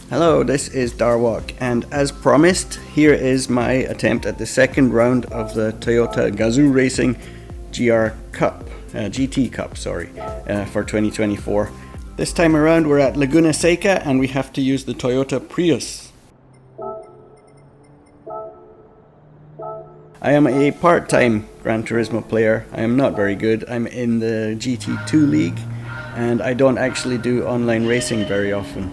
Hello, this is Darwalk, and as promised, here is my attempt at the second round of the Toyota Gaza Racing GT Cup, for 2024. This time around we're at Laguna Seca and we have to use the Toyota Prius. I am a part-time Gran Turismo player. I am not very good. I'm in the GT2 league and I don't actually do online racing very often.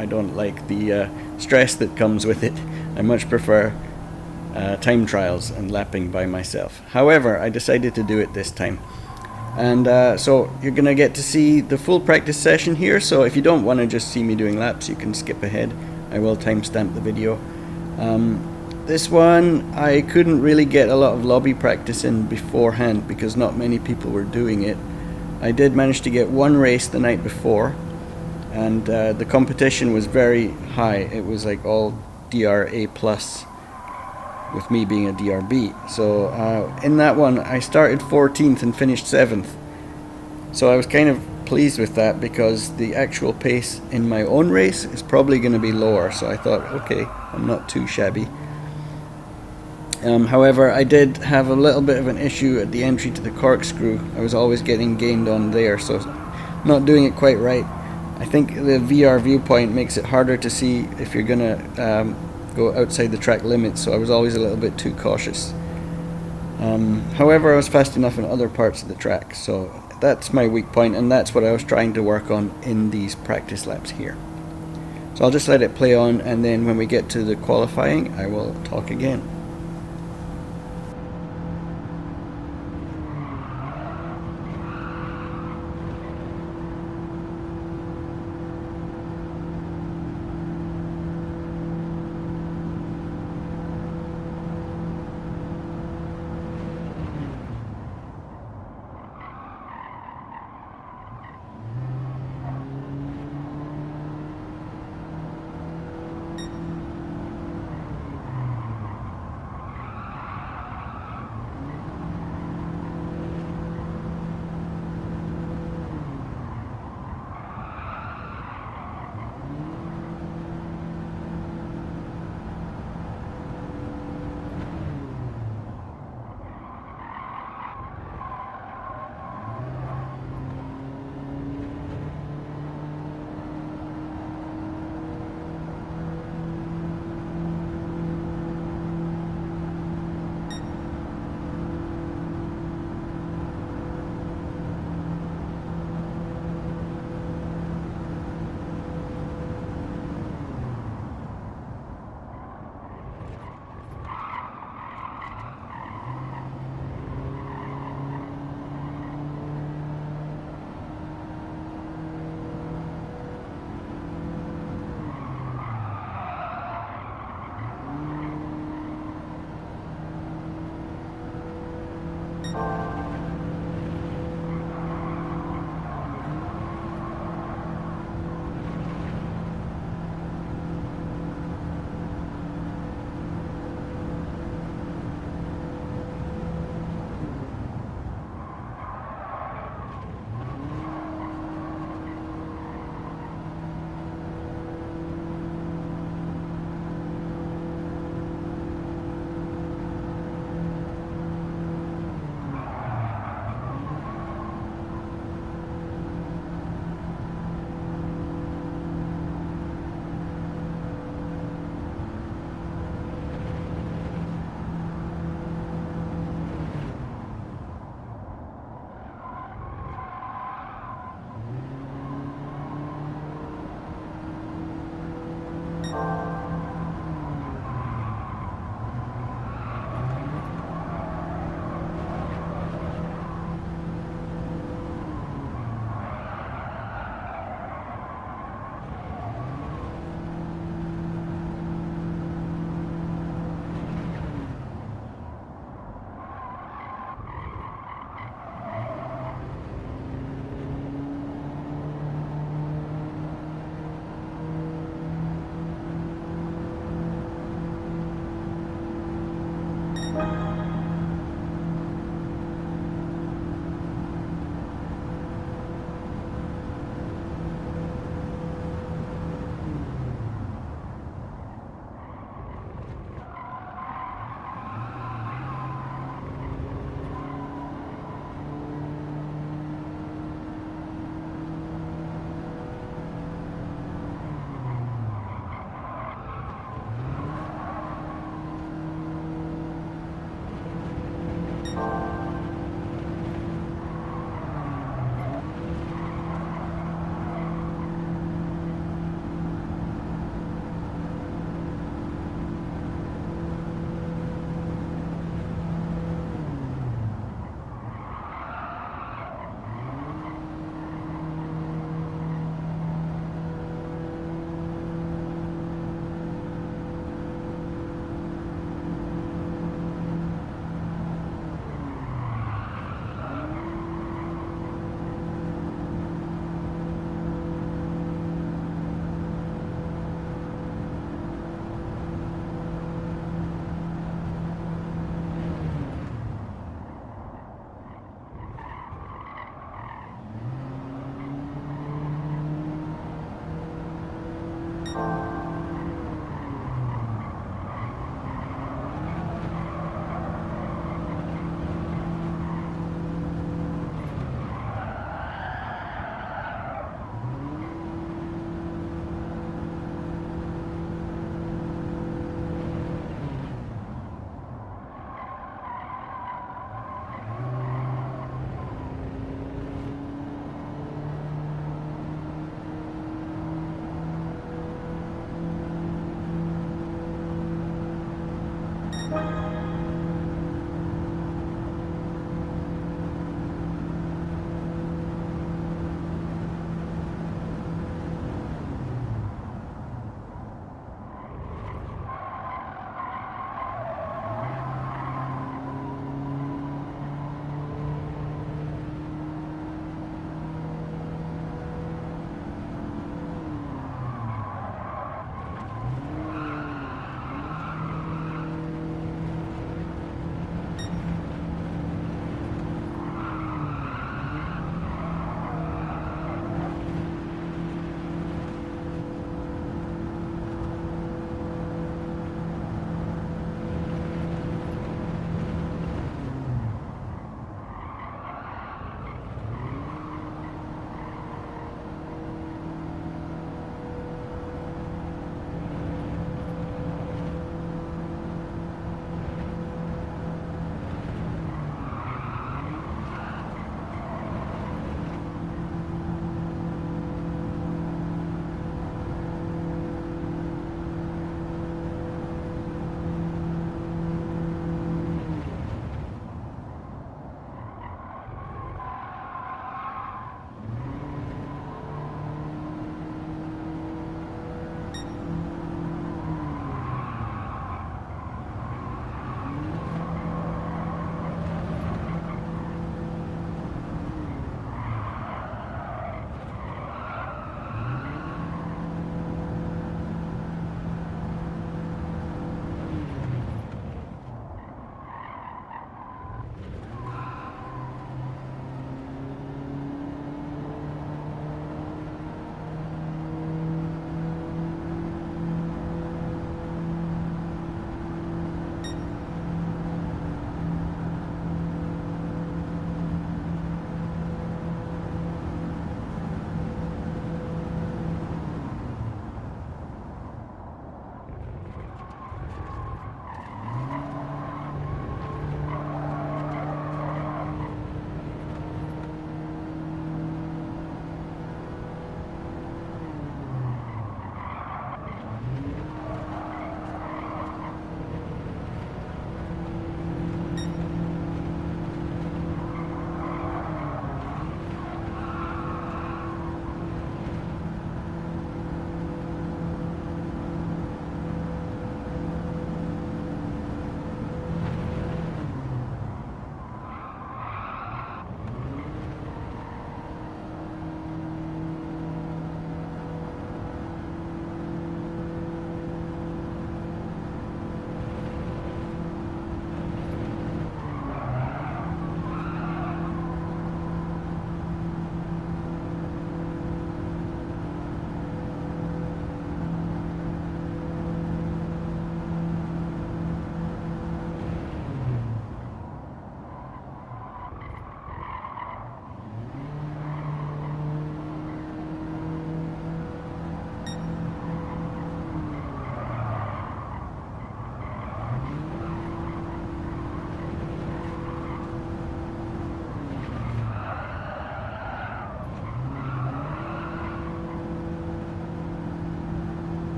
I don't like the stress that comes with it. I much prefer time trials and lapping by myself. However, I decided to do it this time. And so you're going to get to see the full practice session here, so if you don't want to just see me doing laps, you can skip ahead. I will timestamp the video. This one, I couldn't really get a lot of lobby practice in beforehand because not many people were doing it. I did manage to get one race the night before, and the competition was very high. It was like all DRA plus, with me being a DRB. So in that one I started 14th and finished 7th. So I was kind of pleased with that because the actual pace in my own race is probably going to be lower. So I thought, okay, I'm not too shabby. However, I did have a little bit of an issue at the entry to the corkscrew. I was always getting gained on there, so not doing it quite right. I think the VR viewpoint makes it harder to see if you're going to go outside the track limits, so I was always a little bit too cautious. However, I was fast enough in other parts of the track, so that's my weak point, and that's what I was trying to work on in these practice laps here. So I'll just let it play on, and then when we get to the qualifying, I will talk again.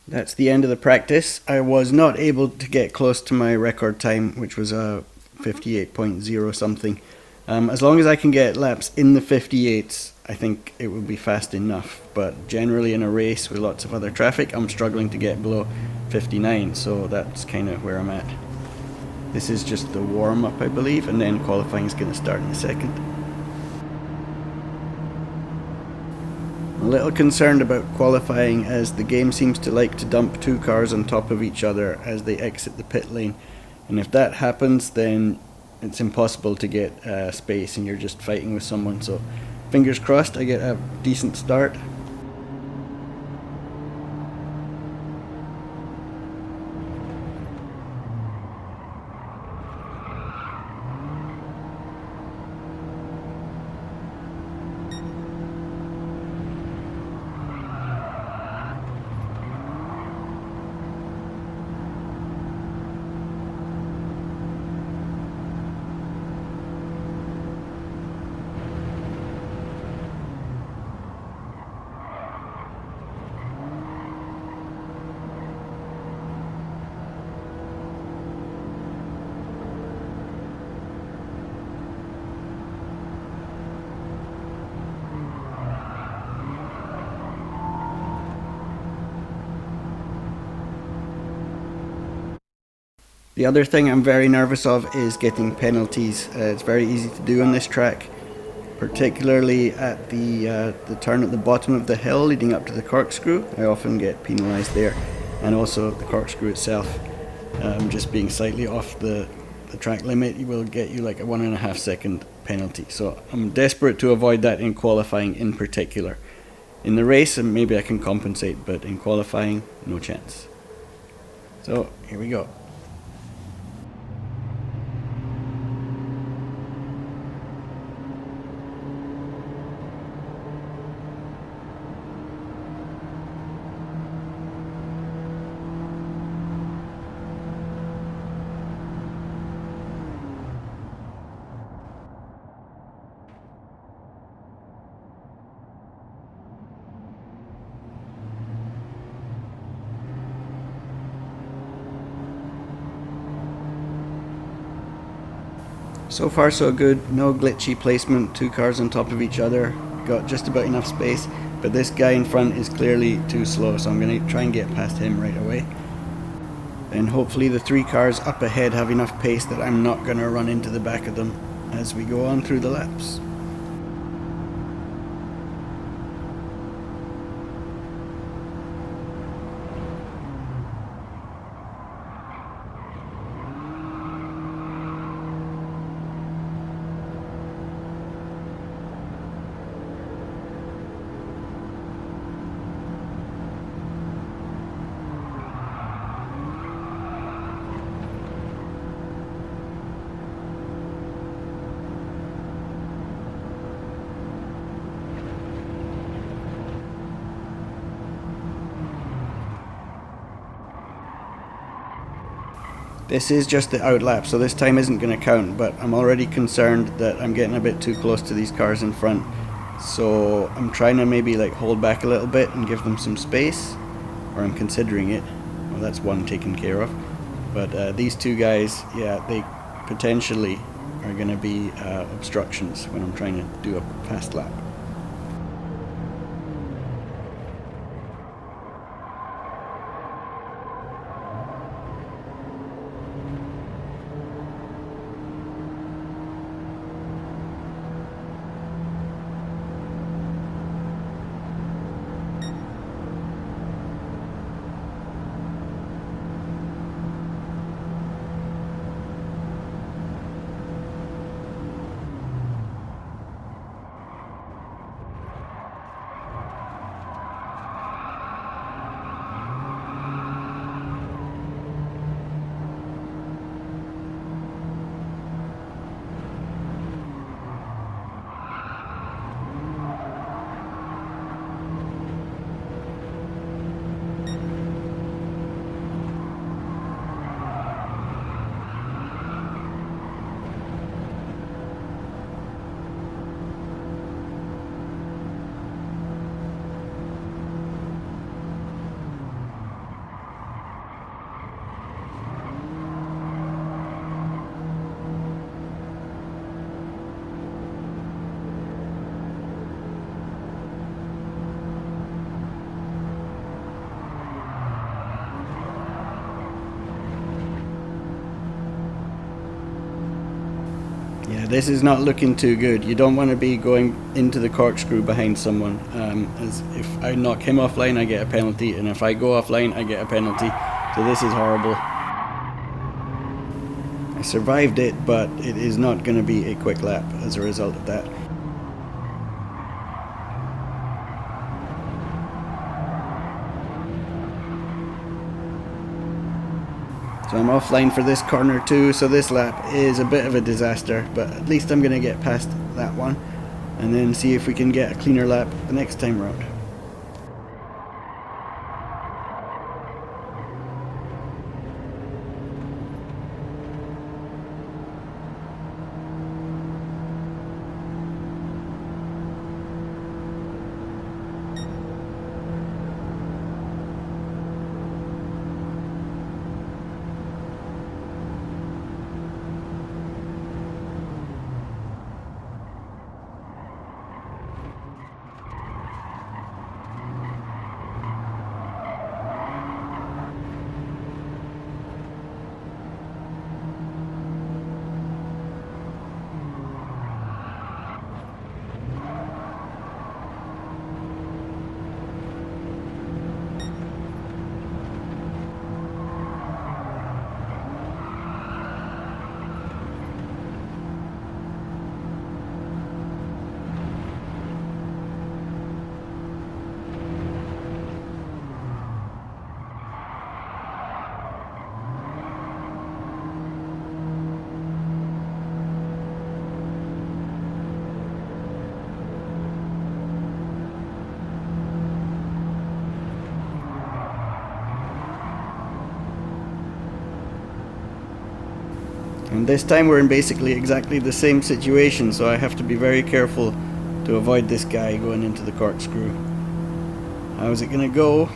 That's the end of the practice. I was not able to get close to my record time, which was a 58.0 something. As long as I can get laps in the 58s, I think it will be fast enough. But generally in a race with lots of other traffic, I'm struggling to get below 59, so that's kind of where I'm at. This is just the warm-up, I believe, and then qualifying is going to start in a second. I'm a little concerned about qualifying, as the game seems to like to dump two cars on top of each other as they exit the pit lane, and if that happens then it's impossible to get space and you're just fighting with someone. So fingers crossed I get a decent start. The other thing I'm very nervous of is getting penalties. It's very easy to do on this track, particularly at the turn at the bottom of the hill leading up to the corkscrew. I often get penalised there, and also the corkscrew itself. Just being slightly off the track limit will get you like a 1.5 second penalty. So I'm desperate to avoid that in qualifying in particular. In the race, maybe I can compensate, but in qualifying, no chance. So here we go. So far so good, no glitchy placement, two cars on top of each other, got just about enough space, but this guy in front is clearly too slow, so I'm going to try and get past him right away. Then hopefully the three cars up ahead have enough pace that I'm not going to run into the back of them as we go on through the laps. This is just the outlap, so this time isn't going to count, but I'm already concerned that I'm getting a bit too close to these cars in front. So I'm trying to maybe like hold back a little bit and give them some space, or I'm considering it. Well, that's one taken care of. But these two guys, yeah, they potentially are going to be obstructions when I'm trying to do a fast lap. this is not looking too good. You don't want to be going into the corkscrew behind someone, as if I knock him offline I get a penalty, and if I go offline I get a penalty. So this is horrible. I survived it, but it is not going to be a quick lap as a result of that. So I'm offline for this corner too, so this lap is a bit of a disaster, but at least I'm going to get past that one and then see if we can get a cleaner lap the next time round. And this time we're in basically exactly the same situation, so I have to be very careful to avoid this guy going into the corkscrew. How's it gonna go?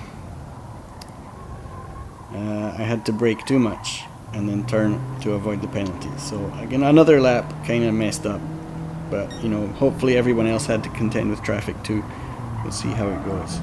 I had to brake too much and then turn to avoid the penalty. So again, another lap kind of messed up, but you know, hopefully everyone else had to contend with traffic too. We'll see how it goes.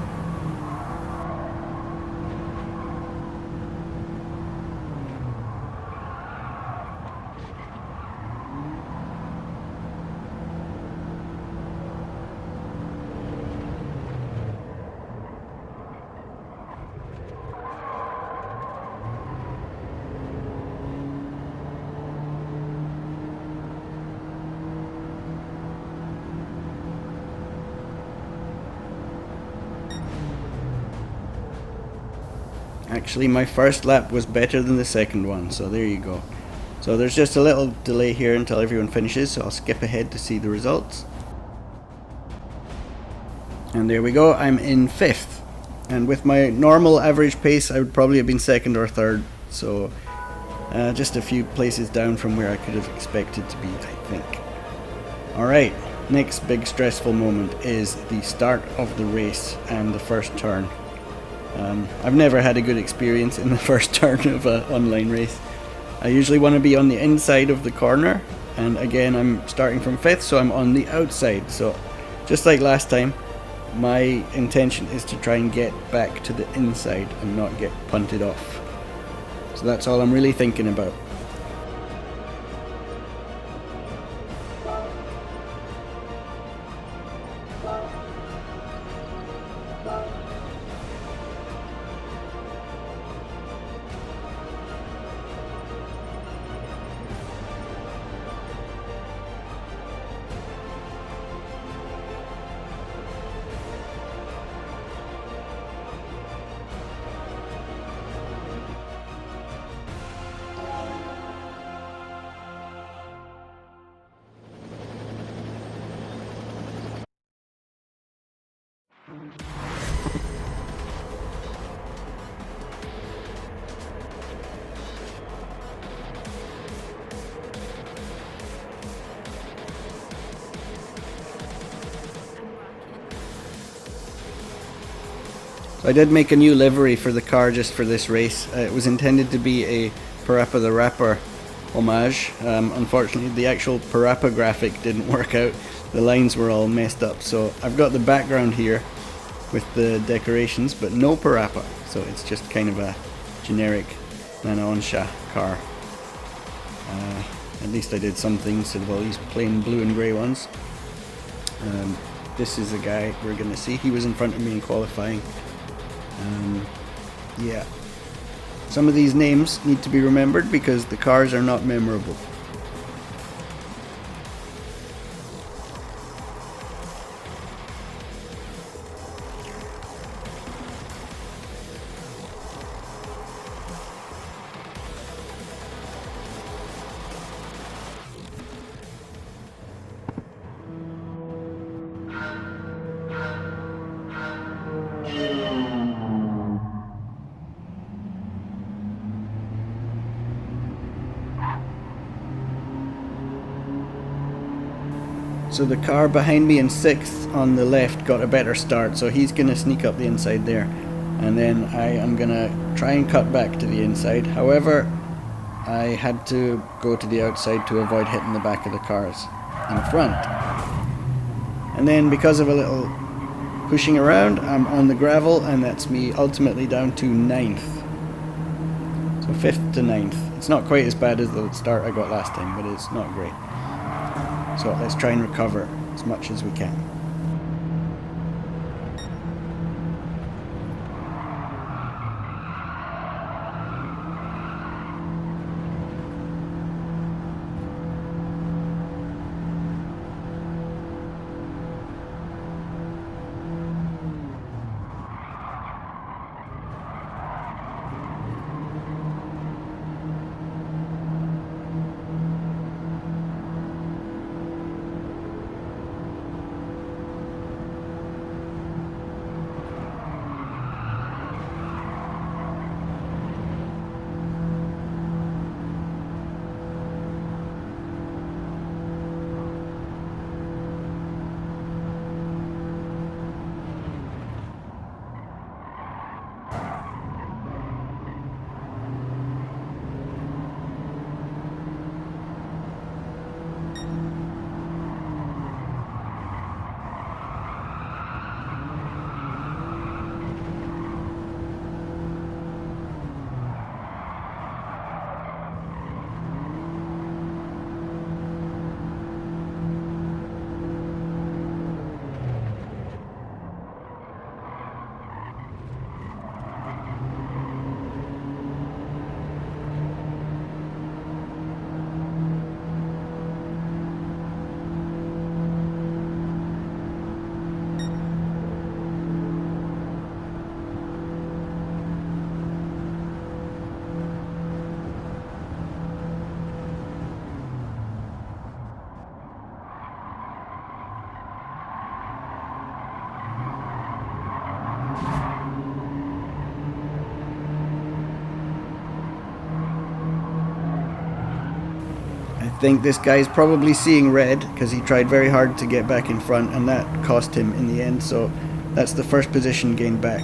Actually, my first lap was better than the second one, so there you go. So there's just a little delay here until everyone finishes, so I'll skip ahead to see the results. And there we go, I'm in 5th. And with my normal average pace, I would probably have been 2nd or 3rd, so just a few places down from where I could have expected to be, I think. Alright, next big stressful moment is the start of the race and the first turn. I've never had a good experience in the first turn of an online race. I usually want to be on the inside of the corner, and again I'm starting from 5th, so I'm on the outside. So just like last time, my intention is to try and get back to the inside and not get punted off. So that's all I'm really thinking about. I did make a new livery for the car just for this race. It was intended to be a Parappa the Rapper homage. Unfortunately, the actual Parappa graphic didn't work out. The lines were all messed up, so I've got the background here with the decorations, but no Parappa. So it's just kind of a generic Nana Onsha car. At least I did something instead of all these plain blue and grey ones. This is a guy we're going to see. He was in front of me in qualifying. Yeah. Some of these names need to be remembered because the cars are not memorable. So the car behind me in 6th on the left got a better start, so he's going to sneak up the inside there. And then I am going to try and cut back to the inside. However, I had to go to the outside to avoid hitting the back of the cars in front. And then because of a little pushing around, I'm on the gravel, and that's me ultimately down to 9th. So 5th to 9th. It's not quite as bad as the start I got last time, but it's not great. So let's try and recover as much as we can. I think this guy's probably seeing red because he tried very hard to get back in front, and that cost him in the end, so that's the first position gained back.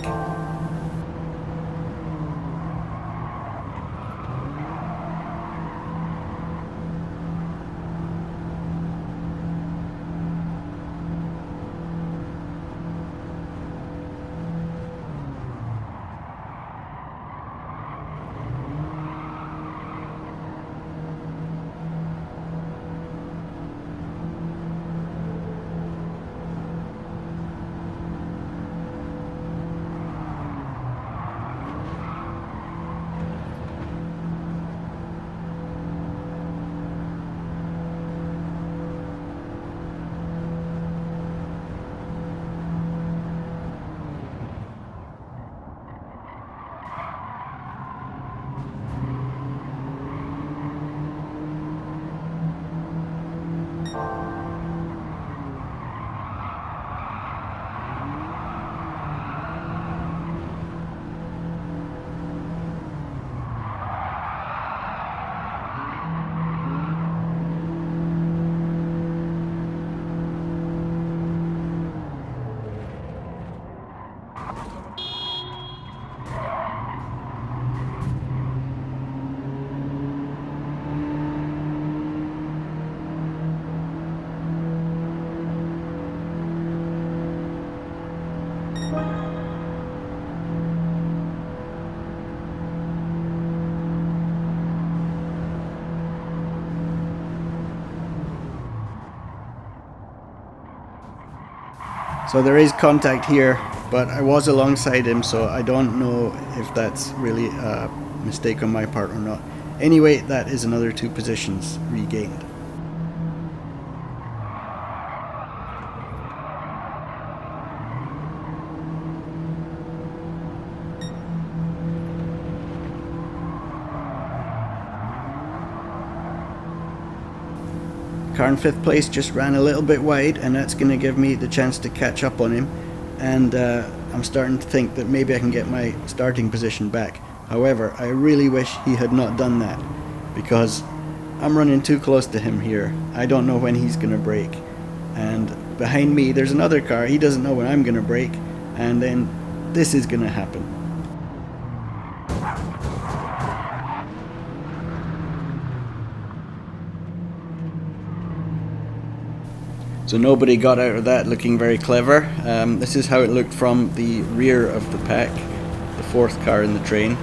So there is contact here, but I was alongside him, so I don't know if that's really a mistake on my part or not. Anyway, that is another 2 positions regained. Car in 5th place just ran a little bit wide, and that's going to give me the chance to catch up on him, and I'm starting to think that maybe I can get my starting position back. However, I really wish he had not done that, because I'm running too close to him here. I don't know when he's going to brake, and behind me there's another car. He doesn't know when I'm going to brake, and then this is going to happen. So nobody got out of that looking very clever. This is how it looked from the rear of the pack, the 4th car in the train.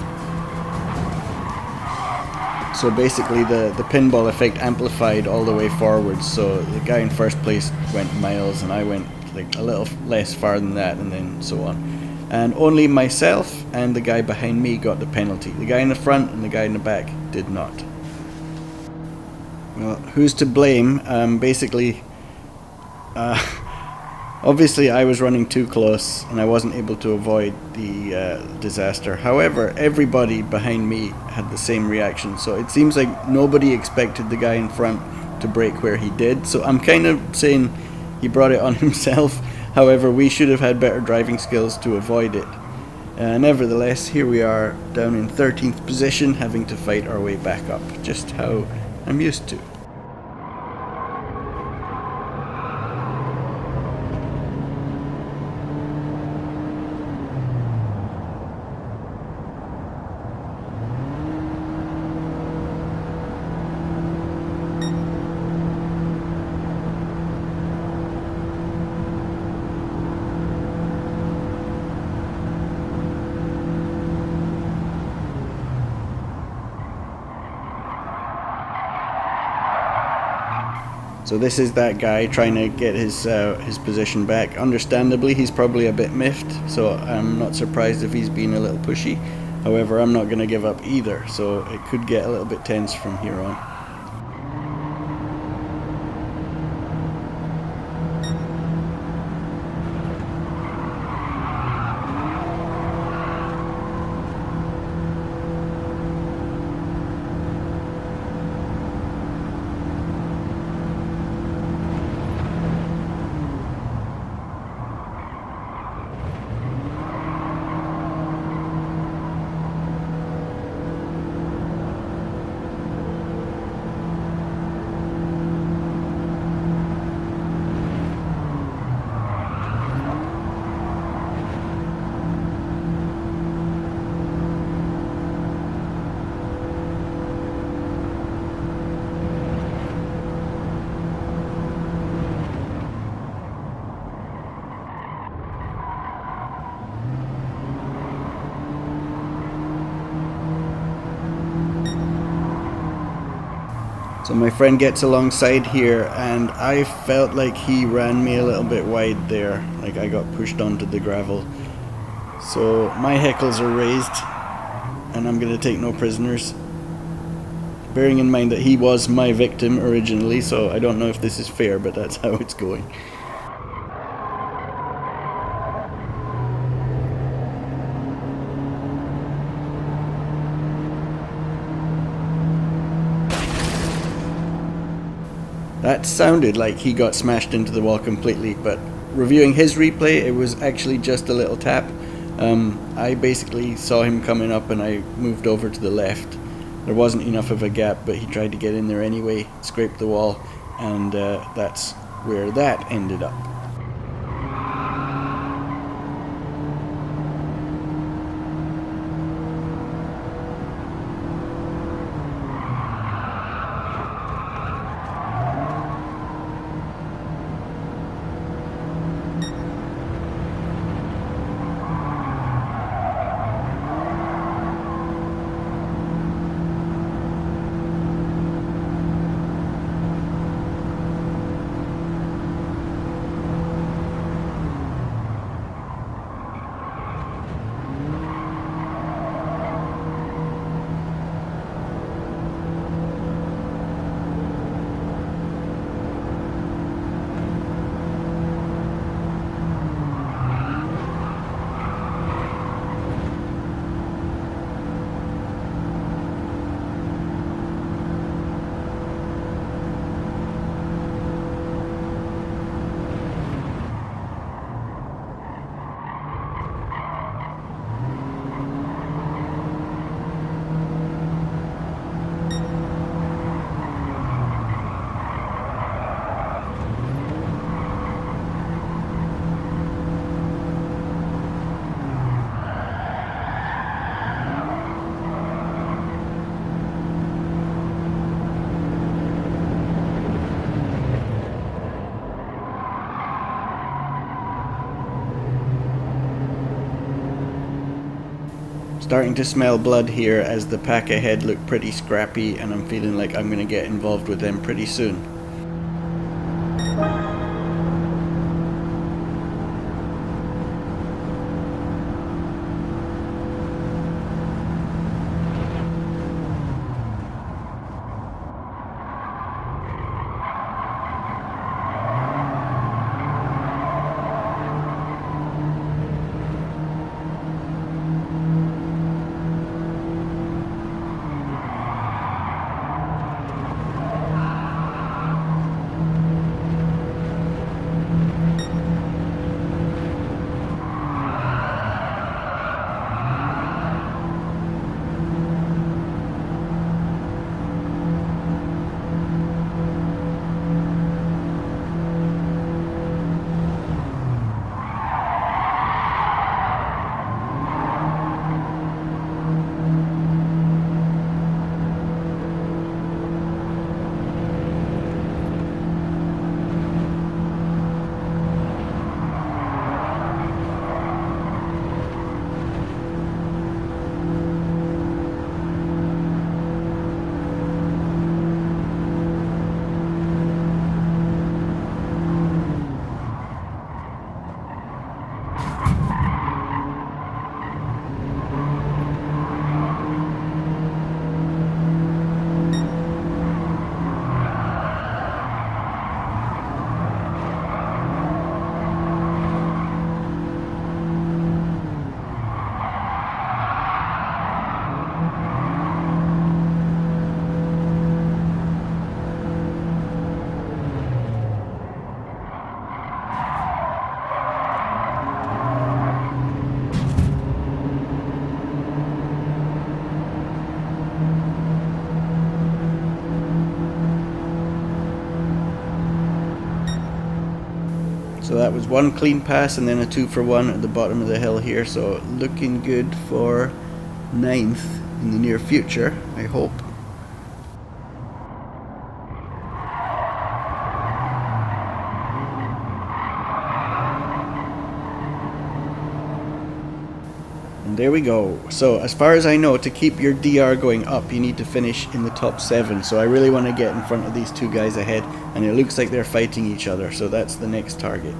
So basically the pinball effect amplified all the way forward, so the guy in 1st place went miles and I went like a little less far than that, and then so on. And only myself and the guy behind me got the penalty. The guy in the front and the guy in the back did not. Well, who's to blame? Obviously I was running too close and I wasn't able to avoid the disaster. However, everybody behind me had the same reaction, so it seems like nobody expected the guy in front to brake where he did. So I'm kind of saying he brought it on himself. However, we should have had better driving skills to avoid it. Nevertheless, here we are down in 13th position, having to fight our way back up, just how I'm used to. So this is that guy trying to get his position back. Understandably, he's probably a bit miffed, so I'm not surprised if he's being a little pushy. However, I'm not going to give up either, so it could get a little bit tense from here on. So my friend gets alongside here, and I felt like he ran me a little bit wide there, like I got pushed onto the gravel. So my heckles are raised, and I'm going to take no prisoners. Bearing in mind that he was my victim originally, so I don't know if this is fair, but that's how it's going. That sounded like he got smashed into the wall completely, but reviewing his replay, it was actually just a little tap. I basically saw him coming up and I moved over to the left. There wasn't enough of a gap, but he tried to get in there anyway, scraped the wall, and that's where that ended up. Starting to smell blood here as the pack ahead look pretty scrappy, and I'm feeling like I'm going to get involved with them pretty soon. So that was one clean pass and then a 2 for 1 at the bottom of the hill here, so looking good for 9th in the near future, I hope. And there we go. So as far as I know, to keep your DR going up, you need to finish in the top 7. So I really want to get in front of these two guys ahead, and it looks like they're fighting each other, so that's the next target.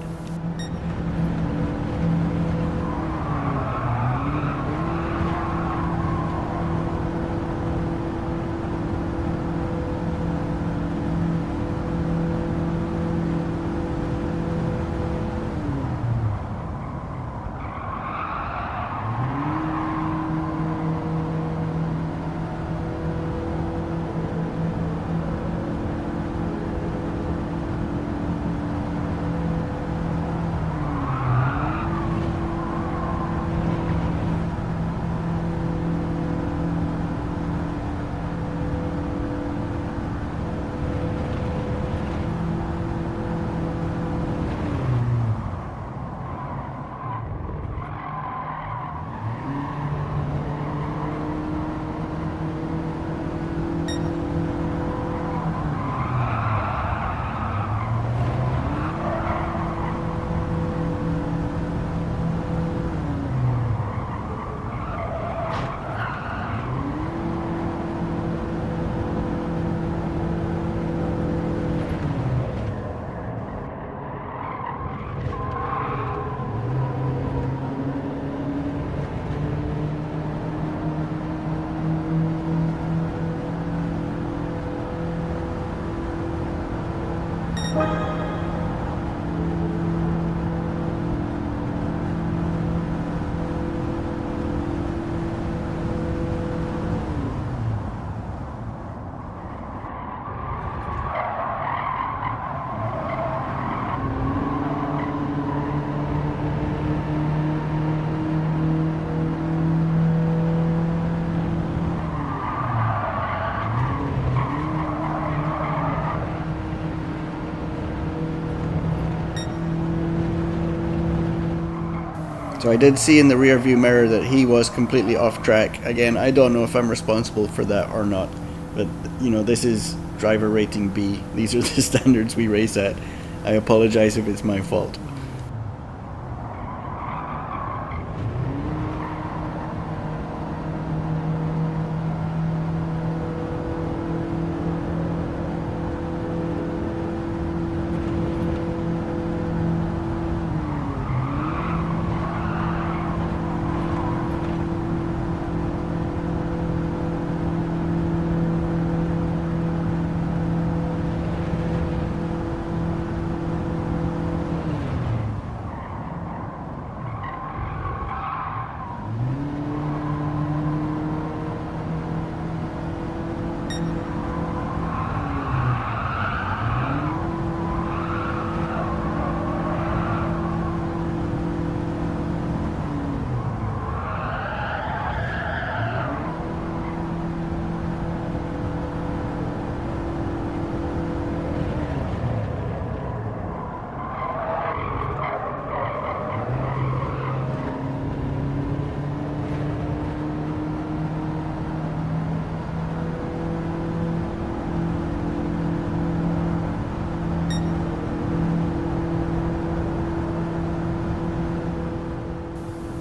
So I did see in the rear view mirror that he was completely off track. Again, I don't know if I'm responsible for that or not, but you know, this is driver rating B. These are the standards we race at. I apologize if it's my fault.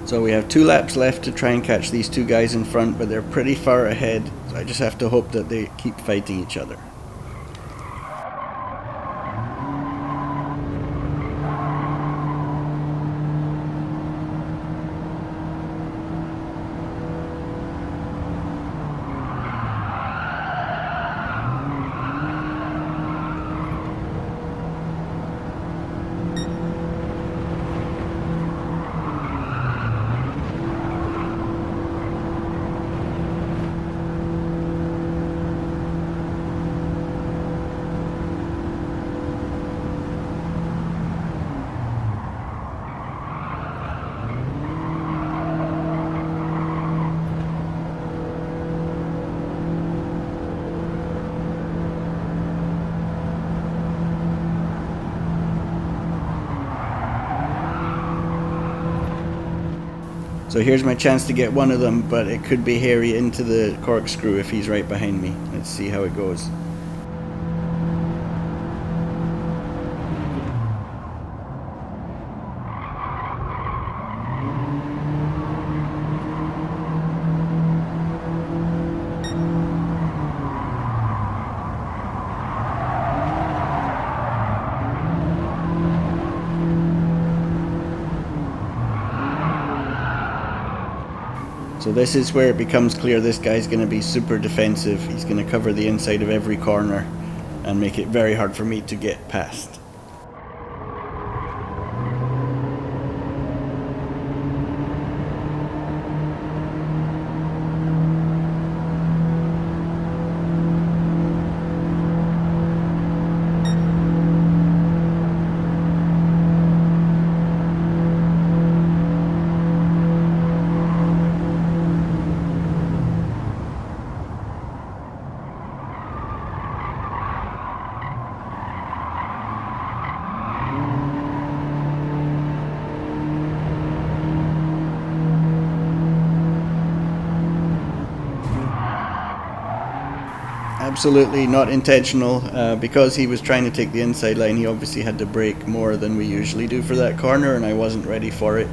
So we have 2 laps left to try and catch these 2 guys in front, but they're pretty far ahead, so I just have to hope that they keep fighting each other. So here's my chance to get one of them, but it could be Harry into the corkscrew if he's right behind me. Let's see how it goes. So this is where it becomes clear this guy's going to be super defensive. He's going to cover the inside of every corner and make it very hard for me to get past. Absolutely not intentional. Because he was trying to take the inside line, he obviously had to brake more than we usually do for that corner, and I wasn't ready for it.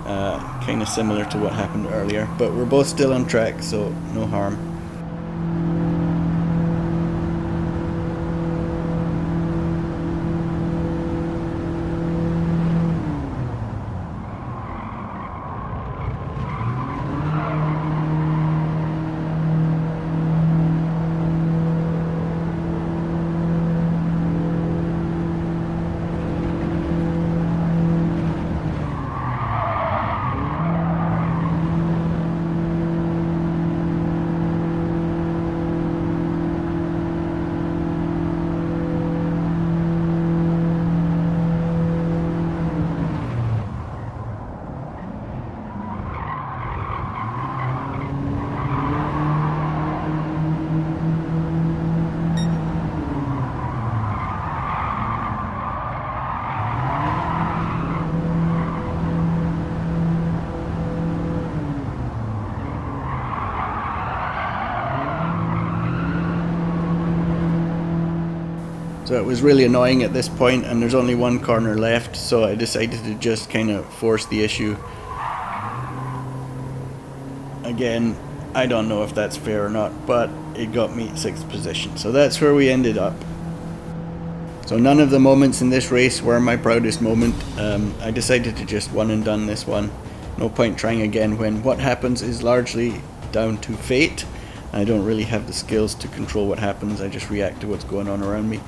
Kind of similar to what happened earlier, but we're both still on track, so no harm. So it was really annoying at this point, and there's only one corner left, so I decided to just kind of force the issue. Again, I don't know if that's fair or not, but it got me 6th position. So that's where we ended up. So none of the moments in this race were my proudest moment. I decided to just one and done this one. No point trying again when what happens is largely down to fate. I don't really have the skills to control what happens. I just react to what's going on around me.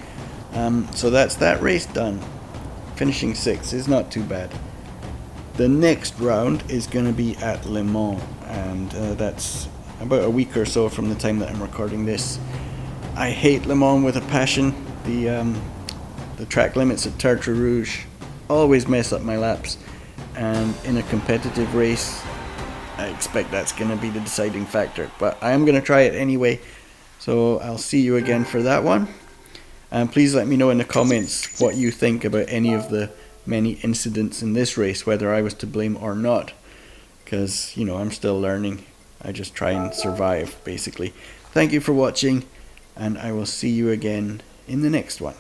So that's that race done. Finishing 6th is not too bad. The next round is going to be at Le Mans, and that's about a week or so from the time that I'm recording this. I hate Le Mans with a passion. The track limits at Tertre Rouge always mess up my laps, and in a competitive race I expect that's going to be the deciding factor, but I am going to try it anyway. So I'll see you again for that one. And please let me know in the comments what you think about any of the many incidents in this race, whether I was to blame or not. Because, you know, I'm still learning. I just try and survive, basically. Thank you for watching, and I will see you again in the next one.